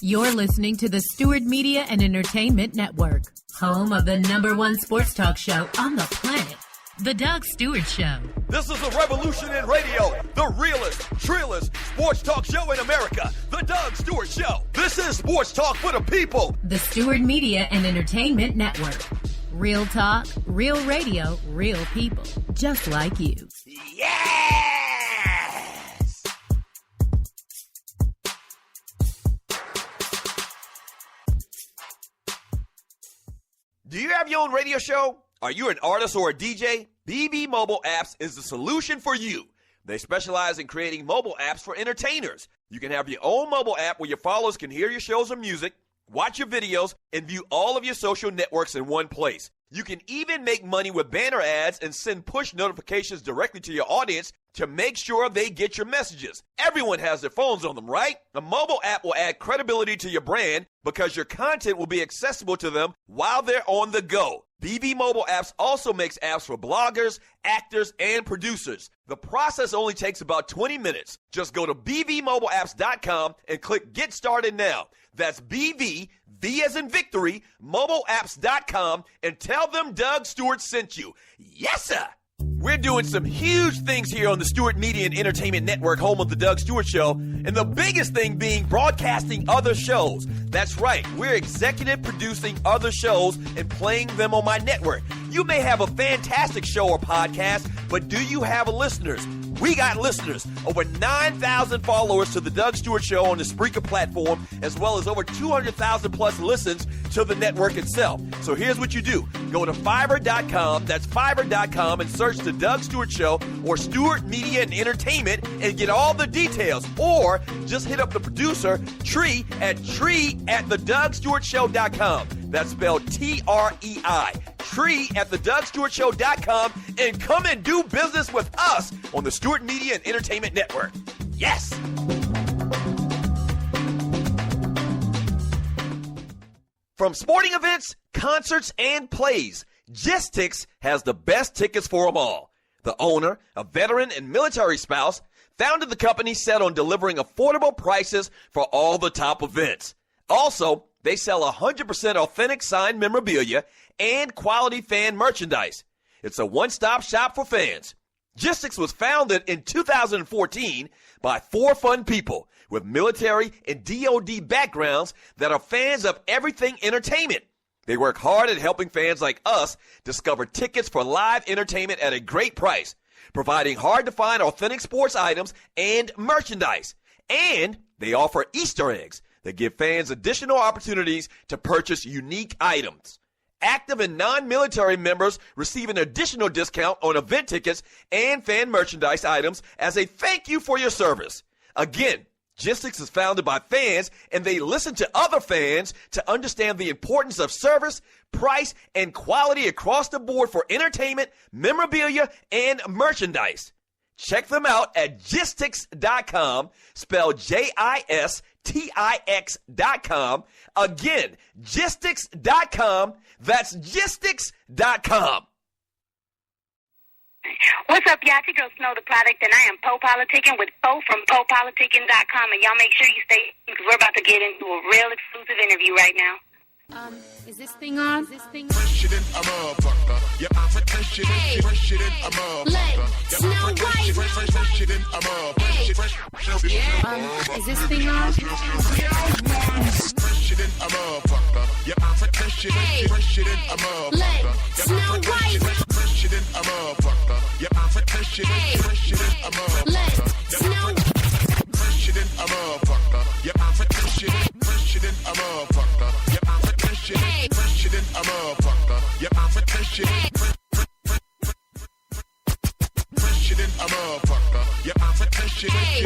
You're listening to the Stewart Media and Entertainment Network, home of the #1 sports talk show on the planet, The Doug Stewart Show. This is a revolution in radio, the realest, trillest sports talk show in America, The Doug Stewart Show. This is sports talk for the people. The Stewart Media and Entertainment Network. Real talk, real radio, real people, just like you. Yes! Do you have your own radio show? Are you an artist or a DJ? BB Mobile Apps is the solution for you. They specialize in creating mobile apps for entertainers. You can have your own mobile app where your followers can hear your shows or music, watch your videos, and view all of your social networks in one place. You can even make money with banner ads and send push notifications directly to your audience to make sure they get your messages. Everyone has their phones on them, right? A mobile app will add credibility to your brand because your content will be accessible to them while they're on the go. BB Mobile Apps also makes apps for bloggers, actors, and producers. The process only takes about 20 minutes. Just go to bvmobileapps.com and click Get Started Now. That's BV, V as in victory, mobileapps.com, and tell them Doug Stewart sent you. Yes, sir! We're doing some huge things here on the Stewart Media and Entertainment Network, home of the Doug Stewart Show, and the biggest thing being broadcasting other shows. That's right, we're executive producing other shows and playing them on my network. You may have a fantastic show or podcast, but do you have listeners? We got listeners. Over 9,000 followers to the Doug Stewart Show on the Spreaker platform, as well as over 200,000 plus listens to the network itself. So here's what you do. Go to Fiverr.com, that's Fiverr.com, and search the Doug Stewart Show or Stewart Media and Entertainment and get all the details. Or just hit up the producer, Tree, at TreeAtTheDougStewartShow.com. That's spelled T-R-E-I. Tree@TheDougStewartShow.com, and come and do business with us on the Stewart Media and Entertainment Network. Yes! From sporting events, concerts, and plays, Gistix has the best tickets for them all. The owner, a veteran and military spouse, founded the company set on delivering affordable prices for all the top events. Also, they sell 100% authentic signed memorabilia and quality fan merchandise. It's a one-stop shop for fans. Gistix was founded in 2014 by 4 fun people with military and DoD backgrounds that are fans of everything entertainment. They work hard at helping fans like us discover tickets for live entertainment at a great price, providing hard-to-find authentic sports items and merchandise. And they offer Easter eggs that give fans additional opportunities to purchase unique items. Active and non-military members receive an additional discount on event tickets and fan merchandise items as a thank you for your service. Again, Gistix is founded by fans, and they listen to other fans to understand the importance of service, price, and quality across the board for entertainment, memorabilia, and merchandise. Check them out at Gistix.com, spelled Gistix.com. Again, Gistix.com. That's Gistix.com. What's up, y'all? It's your girl Snow the Product, and I am Po Politicking with Po from PoPoliticking.com. And y'all make sure you stay, because we're about to get into a real exclusive interview right now. Is this thing on? President, a motherfucker. Yeah, President, a motherfucker. Snow White. President, a motherfucker. Is this thing on? President, a motherfucker. Yeah, President, a motherfucker. Snow White. President, a motherfucker. Yeah, President, a motherfucker. Snow. President, a motherfucker. Yeah, President, a motherfucker. Yeah, President, a motherfucker. Yeah, President, a motherfucker. Yeah,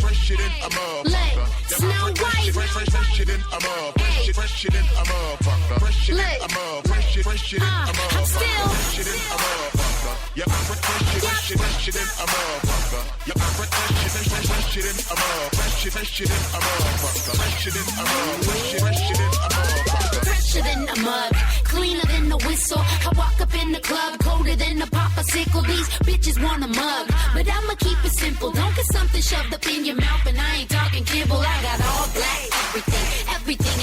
President, a motherfucker. Snow White. President, a motherfucker. President, a motherfucker. President, a motherfucker. President, a motherfucker. President, a motherfucker. Yeah, President, a motherfucker. Yeah, President, a motherfucker. President, a motherfucker. President, a motherfucker. President, a motherfucker. Fresher than a mug, cleaner than a whistle. I walk up in the club, colder than a popsicle. These bitches want a mug, but I'ma keep it simple. Don't get something shoved up in your mouth, and I ain't talking kibble. I got all black, everything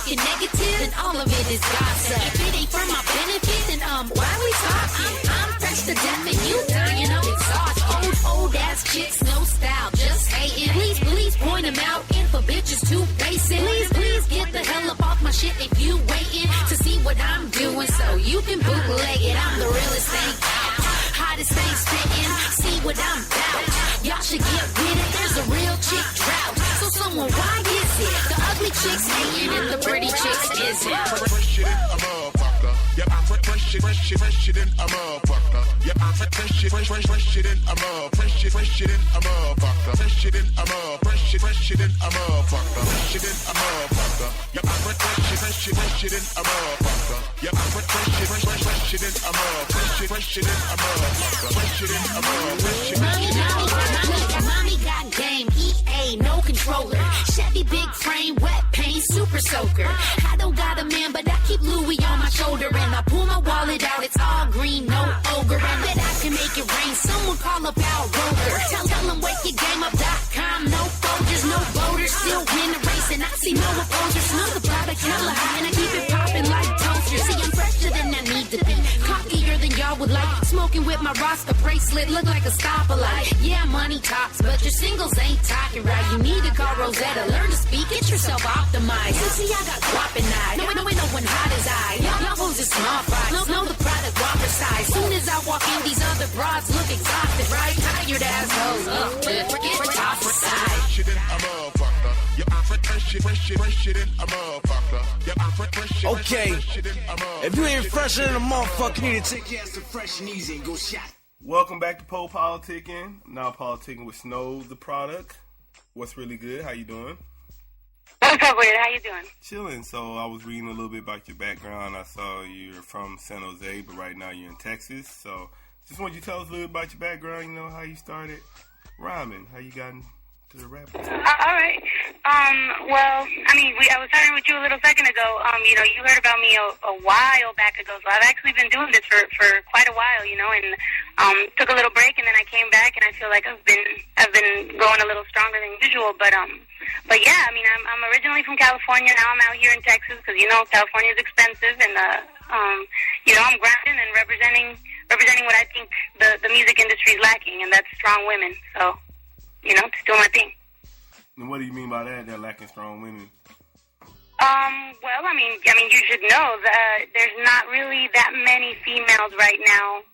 talking negative, then all of it is gossip. If it ain't for my benefit, then why we talking? I'm fresh to death and you dying of exhaustion. Old ass chicks, no style, just hating. Please point them out. And for bitches too basic. Please get the hell up off my shit if you waiting to see what I'm doing, so you can bootleg it. I'm the realest thing out, hottest thing spitting. See what I'm about. Y'all should get with it. There's a real chick drought. So someone, why is it the ugly chicks hating and the pretty chicks isn't? Fresh shit in a motherfucker. Yep, I'm fresh shit in a motherfucker. Yep, I'm fresh shit in a motherfucker. Fresh shit in a motherfucker. Fresh shit in a motherfucker. Fresh shit in a motherfucker. Yep, I'm fresh shit in a motherfucker. Yep, I'm fresh shit in a motherfucker. Fresh shit in a motherfucker. Fresh shit in a motherfucker. Mommy got game, EA, no controller. Chevy big frame, wet paint, super soaker. I don't got a man, but I keep Louis on my shoulder. And I pull my wallet out, it's all green, no ogre. I bet I can make it rain, someone call up Al Roker. Tell them wake your game up.com, no Folgers, no voters. Still win the race and I see no opposers. Smell the product hella high and I keep it popping like toasters. See, I'm fresher than I need to be, cockier than y'all would like. Smoking with my Rasta bracelet, look like a stoplight. Yeah, money talks, but your singles ain't talking right. You need to call Rosetta, learn to speak, get yourself optimized. You see, I got guap and I, no one hot as I. Y'all hoes is small fries, know the product whopper size. Soon as I walk in, these other broads look exhausted, right? Tired assholes, get off the side. Fresh shit in a motherfucker. Yep, I'm fresh shit in a motherfucker. Yep, I'm fresh shit Okay, in a motherfucker. if you ain't fresher than a motherfucker, you need to take your ass to Fresh and Easy and go shot. Welcome back to Pole Politicking. Now politicking with Snow, the product. What's really good? How you doing? What's up with it? How you doing? Chilling. So I was reading a little bit about your background. I saw you're from San Jose, but right now you're in Texas. So just want you to tell us a little bit about your background. You know, how you started rhyming, how you got into the rap. All right. Well, I mean, I was talking with you a little second ago. You know, you heard about me a while back ago. So I've actually been doing this for quite a while, you know, and took a little break, and then I came back, and I feel like I've been going a little stronger than usual. But yeah, I mean, I'm originally from California. Now I'm out here in Texas because, you know, California is expensive, and you know, I'm grinding and representing what I think the music industry is lacking, and that's strong women. So, you know, just doing my thing. And what do you mean by that? They're lacking strong women. Well, I mean, you should know that there's not really that many females right now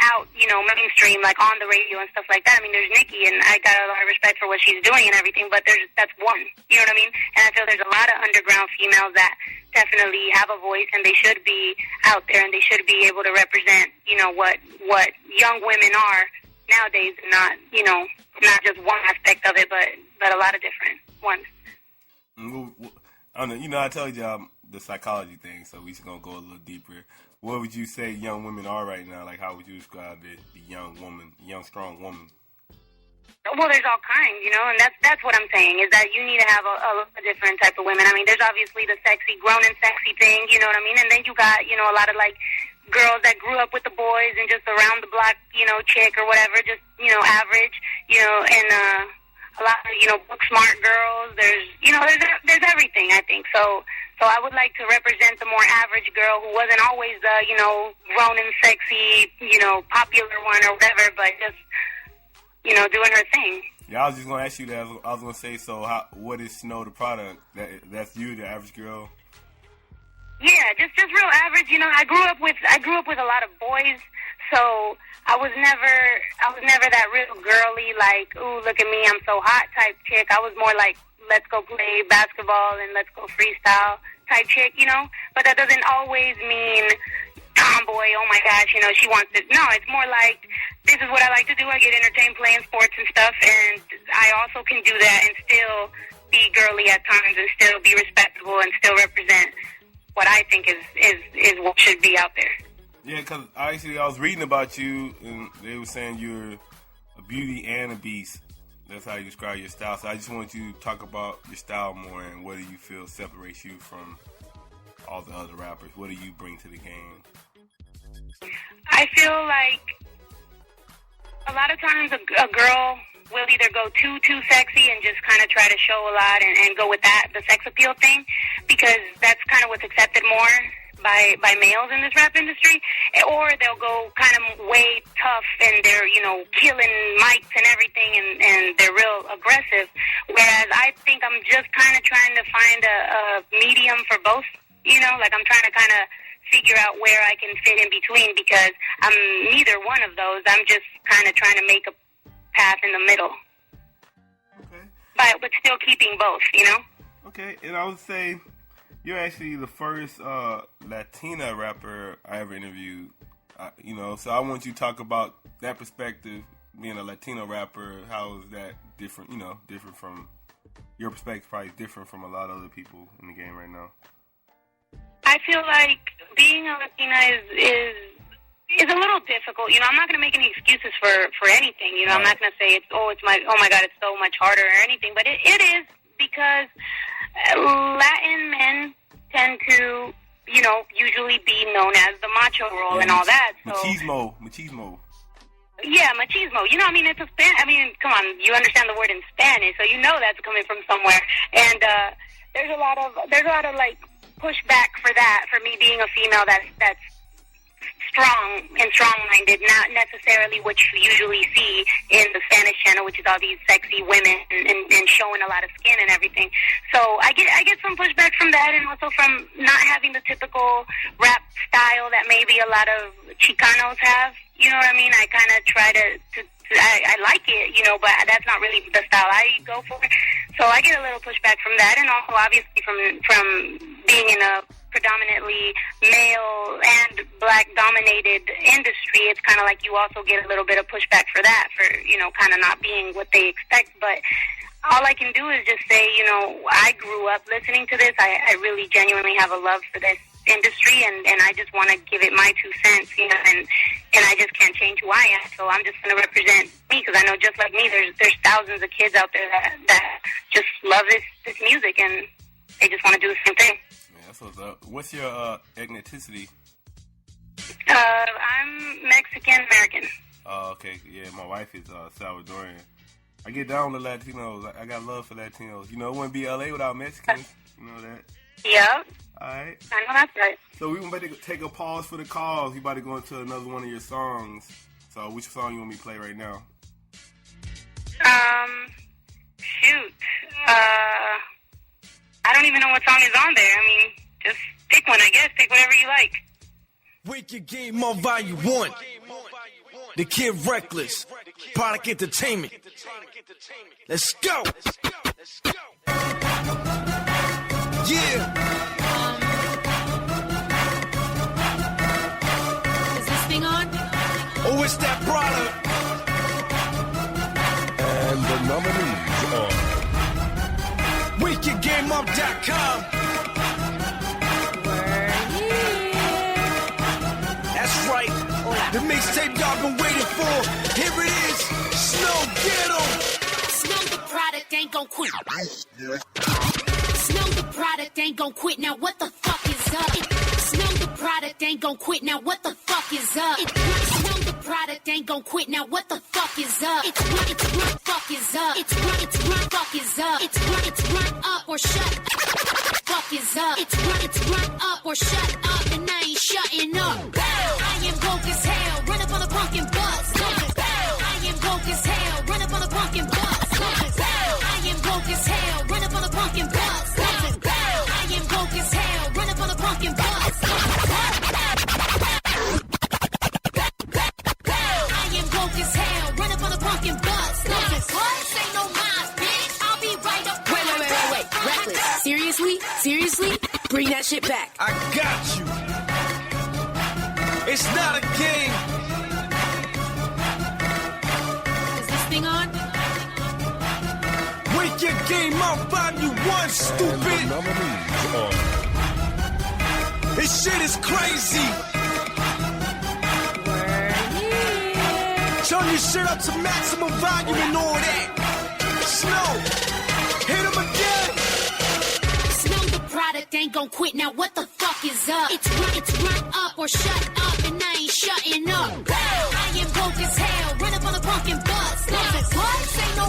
out, you know, mainstream, like on the radio and stuff like that. I mean, there's Nikki, and I got a lot of respect for what she's doing and everything, but that's one. You know what I mean? And I feel there's a lot of underground females that definitely have a voice, and they should be out there, and they should be able to represent, you know, what young women are nowadays, not, you know, not just one aspect of it, but a lot of different ones. I don't know, you know, I told you the psychology thing, so we're just going to go a little deeper. What would you say young women are right now? Like, how would you describe it, the young woman, young, strong woman? Well, there's all kinds, you know, and that's what I'm saying, is that you need to have a different type of women. I mean, there's obviously the sexy, grown and sexy thing, you know what I mean? And then you got, you know, a lot of, like, girls that grew up with the boys and just around the block, you know, chick or whatever, just, you know, average, you know, and a lot of, you know, book smart girls. There's, you know, there's everything, I think. So I would like to represent the more average girl who wasn't always the, you know, grown and sexy, you know, popular one or whatever, but just, you know, doing her thing. Yeah, I was just going to ask you that. I was going to say, so what is Snow the product? That's you, the average girl? Yeah, just real average. You know, I grew up with a lot of boys, so I was never that real girly, like, ooh, look at me, I'm so hot type chick. I was more like, let's go play basketball and let's go freestyle type chick, you know? But that doesn't always mean tomboy, oh my gosh, you know, she wants this. No, it's more like, this is what I like to do. I get entertained playing sports and stuff, and I also can do that and still be girly at times and still be respectable and still represent what I think is what should be out there. Yeah, because I was reading about you, and they were saying you're a beauty and a beast. That's how you describe your style. So I just want you to talk about your style more, and what do you feel separates you from all the other rappers? What do you bring to the game? I feel like a lot of times a girl will either go too sexy and just kind of try to show a lot and go with that, the sex appeal thing, because that's kind of what's accepted more by males in this rap industry, or they'll go kind of way tough and they're, you know, killing mics and everything, and they're real aggressive, whereas I think I'm just kind of trying to find a medium for both, you know, like I'm trying to kind of figure out where I can fit in between, because I'm neither one of those. I'm just kind of trying to make a path in the middle. Okay. But still keeping both, you know? Okay, and I would say you're actually the first Latina rapper I ever interviewed. You know, so I want you to talk about that perspective, being a Latino rapper. How is that different, you know, different from your perspective, probably different from a lot of other people in the game right now? I feel like being a Latina is a little difficult. You know, I'm not going to make any excuses for anything. You know, I'm not going to say oh my God, it's so much harder or anything. But it is, because Latin men tend to, you know, usually be known as the macho role and all that. So. Machismo. Yeah, machismo. You know, I mean, it's come on, you understand the word in Spanish, so you know that's coming from somewhere. And there's a lot of like pushback for that, for me being a female that's strong and strong-minded, not necessarily what you usually see in the Spanish channel, which is all these sexy women and showing a lot of skin and everything. So I get some pushback from that, and also from not having the typical rap style that maybe a lot of Chicanos have. You know what I mean? I kind of try to I like it, you know, but that's not really the style I go for. So I get a little pushback from that, and also obviously from being in a predominantly male and black-dominated industry, it's kind of like you also get a little bit of pushback for that, for, you know, kind of not being what they expect. But all I can do is just say, you know, I grew up listening to this. I really genuinely have a love for this industry, and I just want to give it my 2 cents, you know, and I just can't change who I am, so I'm just going to represent me, because I know just like me, there's thousands of kids out there that just love this music, and they just want to do the same thing. Yeah, that's what's up. What's your ethnicity? I'm Mexican-American. Oh, okay. Yeah, my wife is Salvadorian. I get down with Latinos. I got love for Latinos. You know, it wouldn't be LA without Mexicans. You know that? Yeah. All right. I know that's right. So we're about to take a pause for the calls. We're about to go into another one of your songs. So which song you want me to play right now? Shoot. I don't even know what song is on there. I mean, just pick one, I guess. Pick whatever you like. Wake your game on Volume 1. The Kid Reckless. Product Entertainment. Let's go. Yeah. Is this thing on? Oh, it's that product. And the nominees are WakeYourGameUp.com. That's right. The mixtape y'all been waiting for. Here it is. Snow Ghetto. Snow the product ain't gon' quit. Snow the product ain't gon' quit. Now what the fuck is up? Snow the product ain't gon' quit. Now what the fuck is up? Snow the product ain't gon' quit. Now what the fuck is up? It's run, fuck is up. It's run, fuck is up. It's run up or shut up. Fuck is up. It's run up or shut up, and I ain't shutting up. I am broke as hell. Run up on a pumpkin bus. I am broke as hell. Run up on a pumpkin bus. I am broke as hell. Run up on a pumpkin bus. I am broke as hell. Run up on a pumpkin bus. I am broke as hell. Run up on a pumpkin bus. What? Ain't no minds, bitch. I'll be right up. Wait. Reckless. Seriously? Bring that shit back. I got you. It's not a game. Is this thing on? Wake your game up, Volume 1, stupid. and the nominees are This shit is crazy. Turn your shit up to maximum volume and all that. Snow, hit him again. Snow the product ain't gon' quit. Now what the fuck is up? It's run up or shut up, and I ain't shutting up. I am broke as hell. Run up on a pumpkin bus. What? Ain't no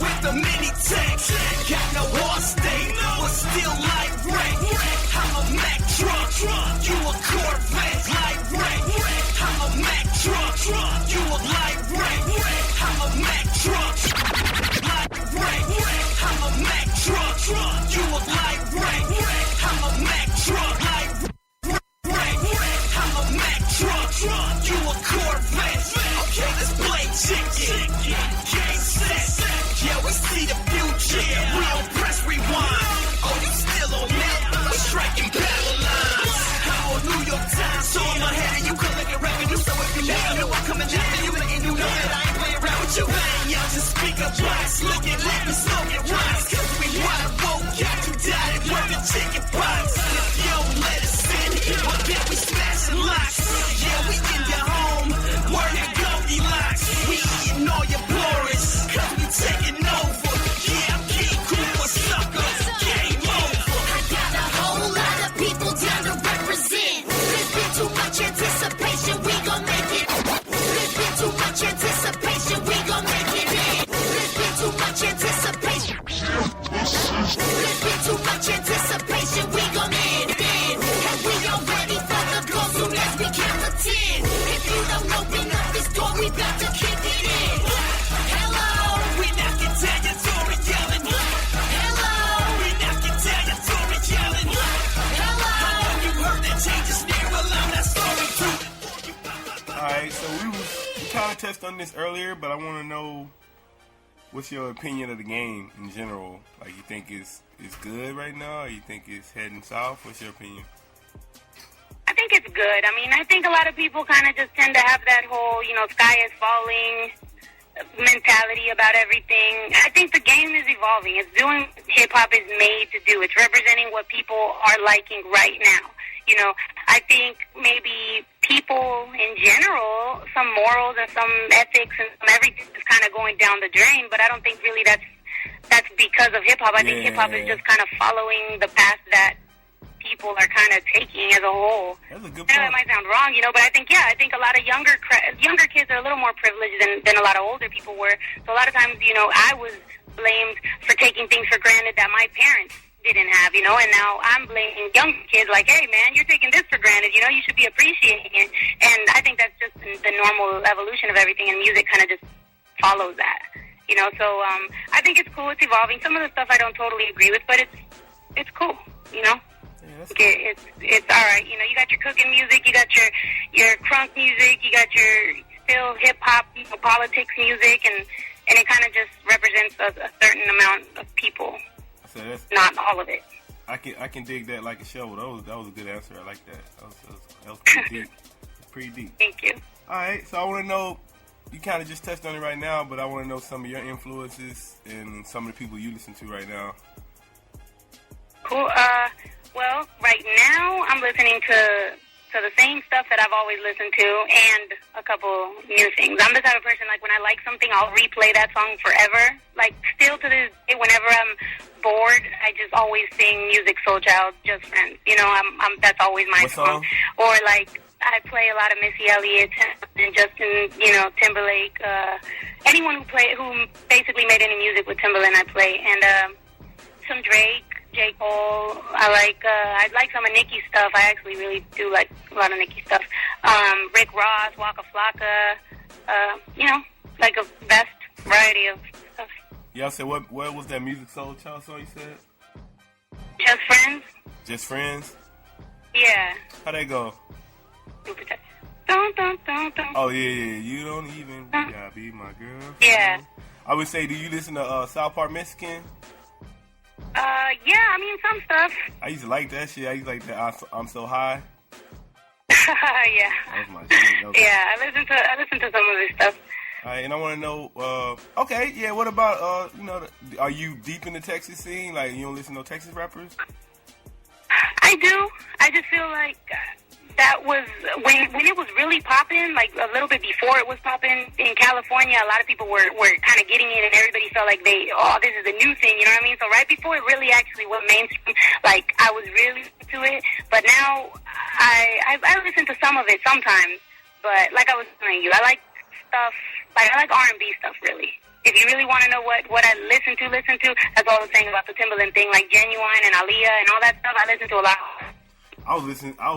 with the mini tank. Got no Allstate, but still light rank. I'm a Mack truck, you a Corvette. Light rank. I'm a Mack truck, you a light rank. I'm a Mack truck, light rank. I'm a Mack truck, you a light rank. I'm a Mack truck, light rank. I'm a Mack truck, you a Corvette. Okay, let's play chicken. Game set. Yeah, we see the future. We don't press rewind. Oh, you still on that? We striking battle lines. I'm on New York Times, so I'm ahead of you. Collecting revenue, so if you never know I'm coming after you, and you know that I ain't playing around with you. Man, y'all just speak up box, looking like me smoking rocks. Cause we wanna woke, got you died and working chicken pox. If you don't let us in, well then we smashing locks. Yeah, we in your home, working Goldilocks. We eating all your glories, cause we taking over. Yeah, I'm King Cooper, sucker, game over. I got a whole lot of people down to represent. There's been too much anticipation, we gon' make it. There's been too much anticipation, we gon' make it in. There's been too much anticipation. There's been too much anticipation, we gon' end it. And we all ready for the goal soon as we count to 10. If you don't open up this door, we bout to kick it in. Hello, We knocking territory yelling. hello, We knocking territory yelling. hello. You heard that change is near, well I'm that story too. Alright, so we kind of touched on this earlier, but I want to know what's your opinion of the game in general? Like, you think it's good right now, or you think it's heading south? What's your opinion? I think it's good. I mean, I think a lot of people kind of just tend to have that whole, sky is falling mentality about everything. I think the game is evolving. It's doing what hip-hop is made to do. It's representing what people are liking right now. I think maybe people in general, some morals and some ethics and some everything is kind of going down the drain, but I don't think really that's because of hip-hop. I think hip-hop is just kind of following the path that people are kind of taking as a whole. That's a good I know point. that might sound wrong, but I think a lot of younger kids are a little more privileged than a lot of older people were. So a lot of times, I was blamed for taking things for granted that my parents didn't have, and now I'm blaming young kids like, hey, man, you're taking this for granted, you should be appreciating it. And I think that's just the normal evolution of everything, and music kind of just follows that, So I think it's cool, it's evolving. Some of the stuff I don't totally agree with, but it's cool, It's all right. You got your cooking music, you got your crunk music, you got your still hip hop, politics music, and it kind of just represents a certain amount of people. So that's, not all of it. I can dig that like a shovel. That was a good answer. I like that. That was pretty deep. Pretty deep. Thank you. All right. So I want to know. You kind of just touched on it right now, but I want to know some of your influences and some of the people you listen to right now. Cool. Well, right now I'm listening to the same stuff that I've always listened to and a couple new things. I'm the type of person, like, when I like something, I'll replay that song forever. Like, still to this day, whenever I'm bored, I just always sing Music Soul Child, Just Friends. That's always my song. Or, like, I play a lot of Missy Elliott and Justin, Timberlake. Anyone who basically made any music with Timbaland, I play. And some Drake, J. Cole. I like some of Nicki's stuff. I actually really do like a lot of Nicki stuff. Rick Ross, Waka Flocka. Like a vast variety of stuff. Y'all said what was that Music Soul Child song you said? Just Friends. Just Friends? Yeah. How'd that go? Dun, dun, dun, dun. Oh, yeah. You don't even gotta be my girl. Yeah. I would say, do you listen to South Park Mexican? Yeah, I mean, some stuff. I used to like that shit. I used to like that I'm So High. Yeah. That was my shit. Yeah, I listen to some of this stuff. All right, and I want to know, okay, yeah, what about, are you deep in the Texas scene? Like, you don't listen to no Texas rappers? I do. I just feel like that was, when it was really popping, like a little bit before it was popping in California, a lot of people were kind of getting it, and everybody felt like this is a new thing, you know what I mean? So right before it really actually went mainstream, like, I was really into it, but now I listen to some of it sometimes, but like I was telling you, I like stuff, like I like R&B stuff, really. If you really want to know what I listen to, that's all I'm saying about the Timbaland thing, like Genuine and Aaliyah and all that stuff. I listen to a lot. I was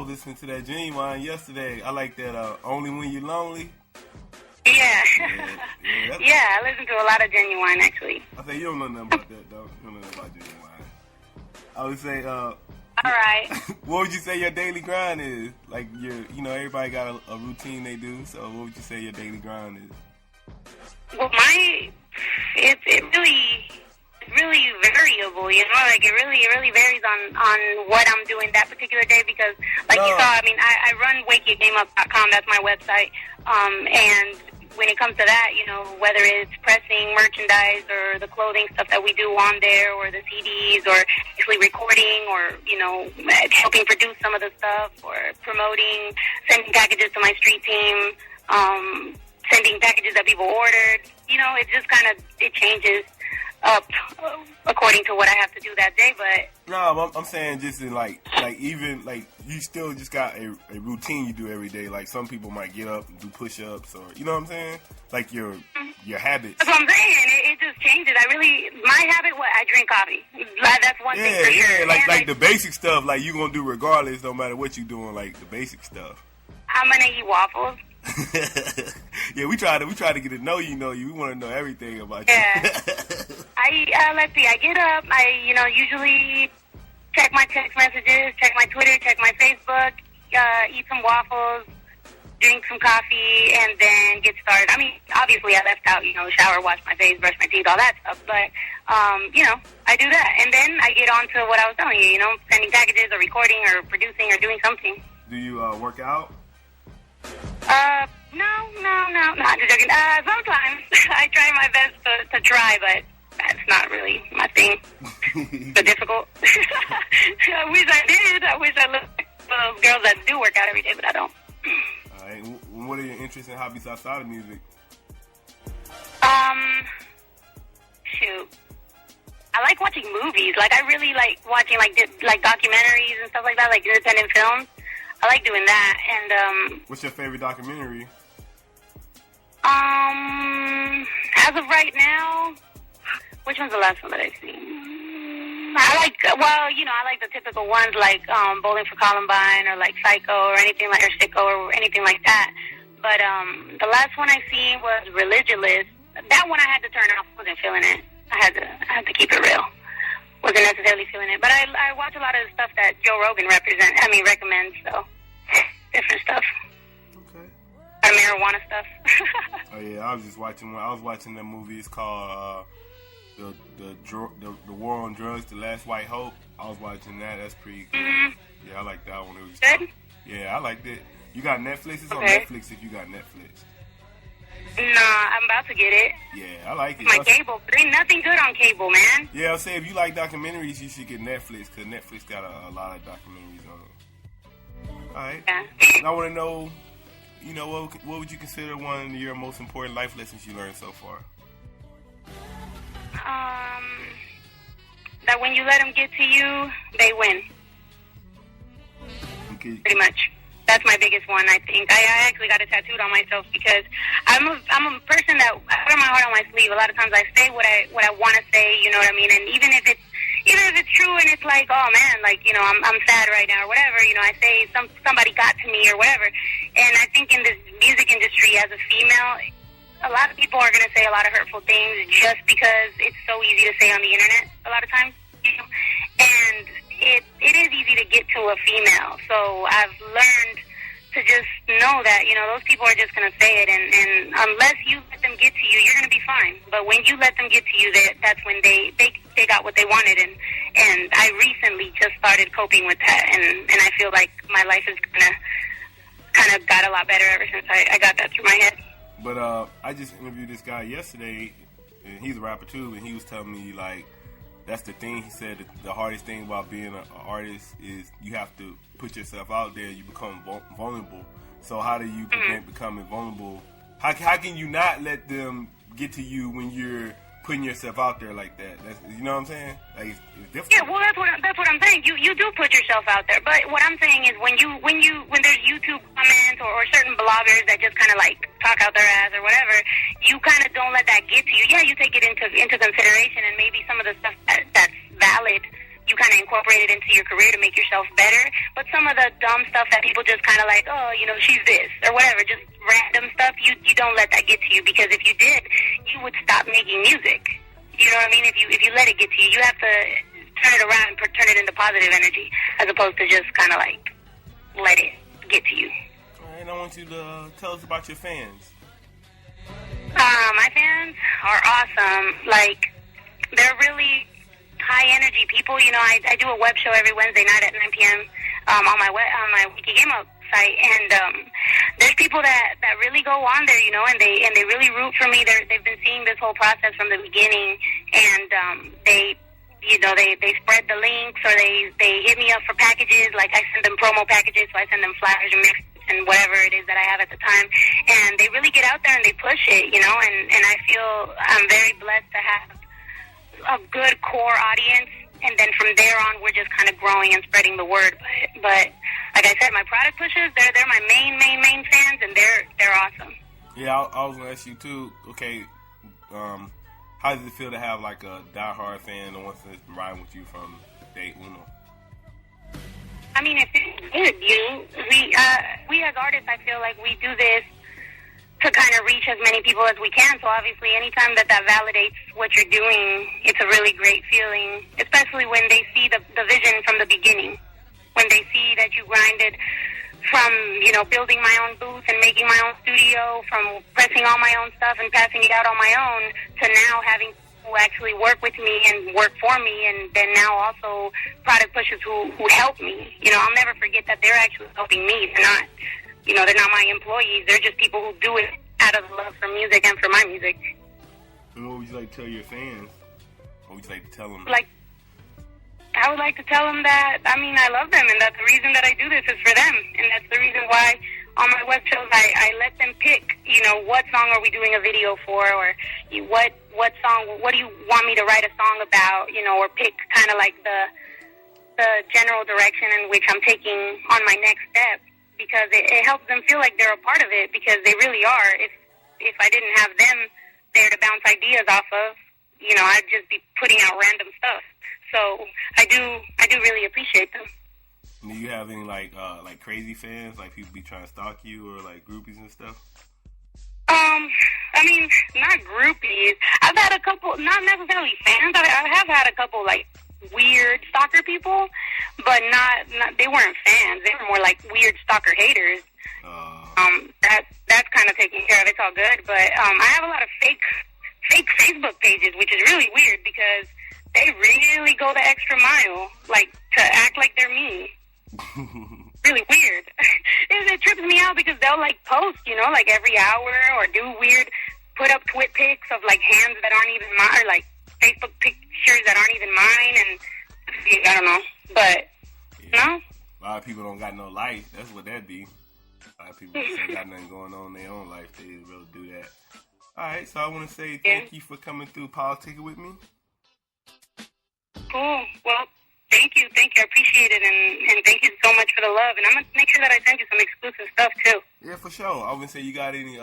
listening to that Genuine yesterday. I like that Only When You're Lonely. Yeah. Yeah, I listen to a lot of Genuine, actually. I say, you don't know nothing about that, though. You don't know nothing about Genuine. I would say, all right. what would you say your daily grind is? Like, everybody got a routine they do, so what would you say your daily grind is? Well, it's really variable, you know, like it really varies on what I'm doing that particular day because, like you saw, I mean, I run WakeYourGameUp.com, that's my website, and when it comes to that, you know, whether it's pressing merchandise or the clothing stuff that we do on there or the CDs or actually recording or, you know, helping produce some of the stuff or promoting, sending packages to my street team, sending packages that people ordered, you know, it just kind of, it changes up according to what I have to do that day, but... No, I'm saying just in like even, like, you still just got a routine you do every day. Like, some people might get up and do push-ups or, you know what I'm saying? Like, your habits. That's what I'm saying. It just changes. My habit, I drink coffee. That's one thing for sure. Yeah, like the basic stuff, like, you gonna do regardless, no matter what you're doing, like, the basic stuff. I'm gonna eat waffles. Yeah, we try to get to know you. We want to know everything about you. Yeah. Let's see. I get up. I usually check my text messages, check my Twitter, check my Facebook, eat some waffles, drink some coffee, and then get started. I mean, obviously I left out, shower, wash my face, brush my teeth, all that stuff. But, I do that. And then I get on to what I was telling you, sending packages or recording or producing or doing something. Do you work out? No, I'm just joking. Sometimes I try my best to try, but that's not really my thing. It's difficult. I wish I did. I wish I looked like those girls that do work out every day, but I don't. All right. What are your interests and hobbies outside of music? Shoot. I like watching movies. Like, I really like watching, like documentaries and stuff like that, like independent films. I like doing that. And, what's your favorite documentary? As of right now, which one's the last one that I've seen? I like the typical ones like Bowling for Columbine or like Psycho or anything like, or Sicko or anything like that. But the last one I seen was Religulous. That one I had to turn off. Wasn't feeling it. I had to keep it real. Wasn't necessarily feeling it. But I watch a lot of the stuff that Joe Rogan recommends. So different stuff. Okay. Marijuana stuff. Oh yeah, I was watching that movie. It's called the War on Drugs, The Last White Hope. I was watching that. That's pretty good. Mm-hmm. Yeah, I like that one. It was good. Yeah, I liked it. You got Netflix? It's on Netflix if you got Netflix. Nah, I'm about to get it. Yeah, I like it. My cable. There ain't nothing good on cable, man. Yeah, I'll say if you like documentaries, you should get Netflix because Netflix got a lot of documentaries on it. All right. Yeah. And I want to know, what would you consider one of your most important life lessons you learned so far? That when you let them get to you, they win. Okay. Pretty much. That's my biggest one, I think. I actually got it tattooed on myself because I'm a person that I wear my heart on my sleeve. A lot of times I say what I want to say, you know what I mean? And even if it's true and it's like, oh man, like, I'm sad right now or whatever, I say somebody got to me or whatever. And I think in this music industry as a female, a lot of people are going to say a lot of hurtful things just because it's so easy to say on the internet a lot of times, And it is easy to get to a female. So I've learned to just know that, those people are just going to say it. And unless you let them get to you, you're going to be fine. But when you let them get to you, that's when they got what they wanted. And I recently just started coping with that. And I feel like my life is going to kind of got a lot better ever since I got that through my head. But I just interviewed this guy yesterday, and he's a rapper too, and he was telling me, like, that's the thing. He said that the hardest thing about being an artist is you have to put yourself out there. You become vulnerable. So how do you prevent becoming vulnerable? How can you not let them get to you when you're putting yourself out there like that? That's, you know what I'm saying? Like, it's difficult. Yeah, well, that's what I'm saying. You do put yourself out there, but what I'm saying is when there's YouTube comments or certain bloggers haters that just kind of like talk out their ass or whatever, you kind of don't let that get to you. Yeah, you take it into consideration, and maybe some of the stuff that's valid, you kind of incorporate it into your career to make yourself better. But some of the dumb stuff that people just kind of like, oh, you know, she's this or whatever, just random stuff, you don't let that get to you, because if you did, you would stop making music. You know what I mean? If you let it get to you, you have to turn it around and turn it into positive energy, as opposed to just kind of like let it get to you. All right, I want you to tell us about your fans. My fans are awesome. Like, they're really high energy people. You know, I do a web show every Wednesday night at 9 p.m. On my Wiki Game Up site, and there's people that really go on there, you know, and they really root for me. They've been seeing this whole process from the beginning, and they spread the links, or they hit me up for packages. Like, I send them promo packages, so I send them flyers and mixes and whatever it is that I have at the time, and they really get out there and they push it, you know, and I feel I'm very blessed to have a good core audience, and then from there on, we're just kind of growing and spreading the word. But like I said, my product pushers, they're my main fans, and they're awesome. Yeah, I was gonna ask you too. Okay, how does it feel to have like a diehard fan that wants to ride with you from day uno? I mean, it feels good, you know. We as artists, I feel like we do this to kind of reach as many people as we can. So obviously, anytime that validates what you're doing, it's a really great feeling, especially when they see the vision from the beginning. When they see that you grinded from, you know, building my own booth and making my own studio, from pressing all my own stuff and passing it out on my own, to now having people actually work with me and work for me, and then now also product pushers who help me. You know, I'll never forget that they're actually helping me. They're not, you know, they're not my employees. They're just people who do it out of love for music and for my music. And what would you like to tell your fans? What would you like to tell them? Like, I would like to tell them that, I mean, I love them, and that the reason that I do this is for them. And that's the reason why on my web shows I let them pick, you know, what song are we doing a video for, or what song, what do you want me to write a song about, you know, or pick kind of like the general direction in which I'm taking on my next step, because it helps them feel like they're a part of it, because they really are. If I didn't have them there to bounce ideas off of, you know, I'd just be putting out random stuff. So I do really appreciate them. Do you have any like crazy fans, like people be trying to stalk you, or like groupies and stuff? I mean, not groupies. I've had a couple, not necessarily fans. I have had a couple like weird stalker people, but not they weren't fans. They were more like weird stalker haters. That's kind of taken care of. It's all good. But I have a lot of fake Facebook pages, which is really weird, because they really go the extra mile, like, to act like they're me. Really weird. It trips me out, because they'll, like, post, you know, like, every hour, or do weird, put up twit pics of, like, hands that aren't even mine, or, like, Facebook pictures that aren't even mine, and I don't know. But, yeah. No? A lot of people don't got no life. That's what that be. A lot of people just ain't got nothing going on in their own life. They really do that. All right, so I want to say thank you for coming through Politic with me. Cool. Well, thank you. I appreciate it, and thank you so much for the love. And I'm going to make sure that I send you some exclusive stuff, too. Yeah, for sure. I was going to say, you got any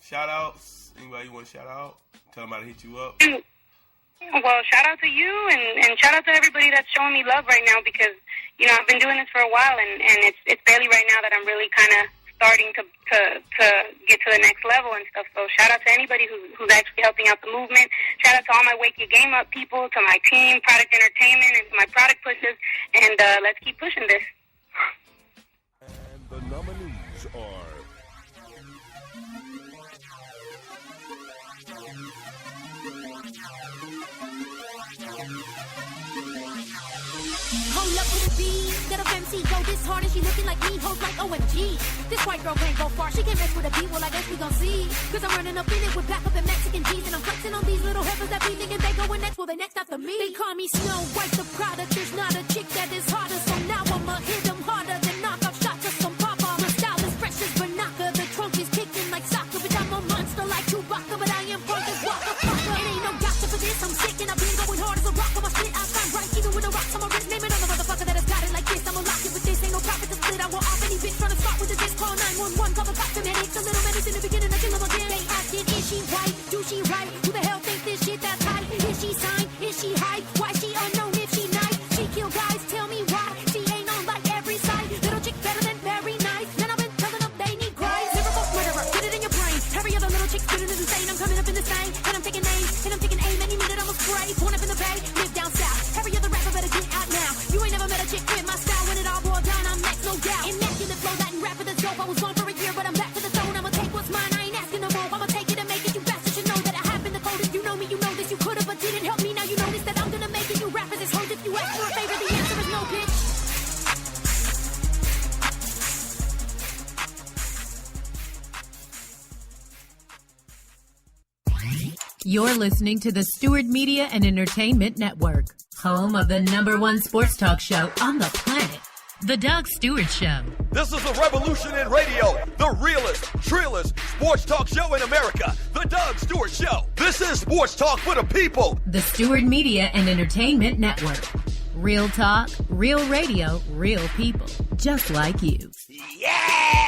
shout-outs? Anybody you want to shout out? Tell them how to hit you up. Well, shout out to you, and shout out to everybody that's showing me love right now, because, you know, I've been doing this for a while, and it's barely right now that I'm really kind of starting to get to the next level and stuff. So shout out to anybody who's actually helping out the movement. Shout out to all my Wake Your Game Up people, to my team, Product Entertainment, and to my product pushers. And let's keep pushing this. And the nominees are... Hold up with a B, that of MC go this hard and she looking like me, hoes like OMG. This white girl can't go far, she can't mess with a beat, well I guess we gon' see. Cause I'm running up in it with back up and Mexican jeans, and I'm flexing on these little heifers that be thinking they going next, well they next after me. They call me Snow White, the product, there's not a chick that is harder, so now I'ma hit them harder than knock-off shots of some papa. My style is fresh as Banaka, the trunk is kicking like soccer, but I'm a monster like Chewbacca, but I am punk as Waka Flocka. It ain't no doctor for this, I'm sick and I've been going hard as a rock on my split, I shine bright, even with the rocks on my wrist, name another motherfucker that has got it like this. I'ma lock it with this, ain't no profit to split, I want off any bitch trying to start with a disc, call 911, call the cops and headaches, a little You're listening to the Stewart Media and Entertainment Network, home of the #1 sports talk show on the planet, The Doug Stewart Show. This is a revolution in radio, the realest, trillest sports talk show in America, The Doug Stewart Show. This is sports talk for the people. The Stewart Media and Entertainment Network. Real talk, real radio, real people, just like you. Yeah!